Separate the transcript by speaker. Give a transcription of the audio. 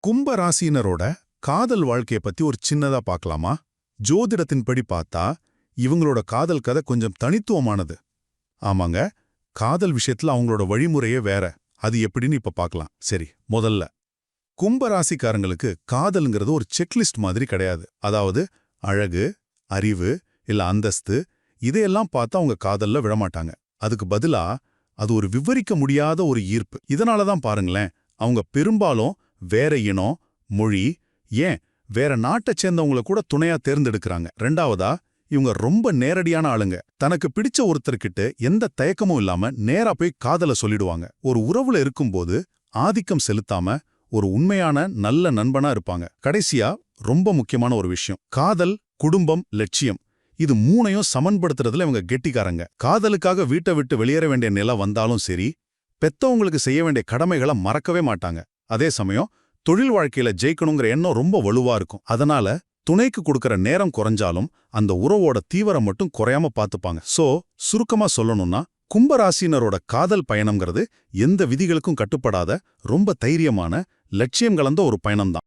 Speaker 1: கும்ப ராசியினரோட காதல் வாழ்க்கைய பத்தி ஒரு சின்னதா பார்க்கலாமா? ஜோதிடத்தின்படி பார்த்தா இவங்களோட காதல் கதை கொஞ்சம் தனித்துவமானது. ஆமாங்க, காதல் விஷயத்துல அவங்களோட வழிமுறையே வேற. அது எப்படின்னு இப்ப பார்க்கலாம். சரி, முதல்ல கும்ப ராசிக்காரங்களுக்கு காதல்ங்கிறது ஒரு செக்லிஸ்ட் மாதிரி கிடையாது. அதாவது அழகு, அறிவு இல்ல அந்தஸ்து இதையெல்லாம் பார்த்து அவங்க காதல்ல விழமாட்டாங்க. அதுக்கு பதிலா அது ஒரு விவரிக்க முடியாத ஒரு ஈர்ப்பு. இதனால தான் பாருங்களேன், அவங்க பெரும்பாலும் வேற இனம், மொழி, ஏன் வேற நாட்டைச் சேர்ந்தவங்கள கூட துணையா தேர்ந்தெடுக்கிறாங்க. ரெண்டாவதா, இவங்க ரொம்ப நேரடியான ஆளுங்க. தனக்கு பிடிச்ச ஒருத்தர்கிட்ட எந்த தயக்கமும் இல்லாம நேரா போய் காதல சொல்லிடுவாங்க. ஒரு உறவுல இருக்கும்போது ஆதிக்கம் செலுத்தாம ஒரு உண்மையான நல்ல நண்பனா இருப்பாங்க. கடைசியா, ரொம்ப முக்கியமான ஒரு விஷயம், காதல், குடும்பம், லட்சியம் இது மூணையும் சமன்படுத்துறதுல இவங்க கெட்டிக்காரங்க. காதலுக்காக வீட்டை விட்டு வெளியேற வேண்டிய நிலை வந்தாலும் சரி, பெத்தவங்களுக்கு செய்ய வேண்டிய கடமைகளை மறக்கவே மாட்டாங்க. அதே சமயம் தொழில் வாழ்க்கையில ஜெயிக்கணுங்கிற எண்ணம் ரொம்ப வலுவா இருக்கும். அதனால துணைக்கு கொடுக்கற நேரம் குறைஞ்சாலும் அந்த உறவோட தீவிரம் மட்டும் குறையாம பார்த்துப்பாங்க. சுருக்கமா சொல்லணும்னா, கும்பராசினரோட காதல் பயணம்ங்கிறது எந்த விதிகளுக்கும் கட்டுப்படாத ரொம்ப தைரியமான, லட்சியம் கலந்த ஒரு பயணம்தான்.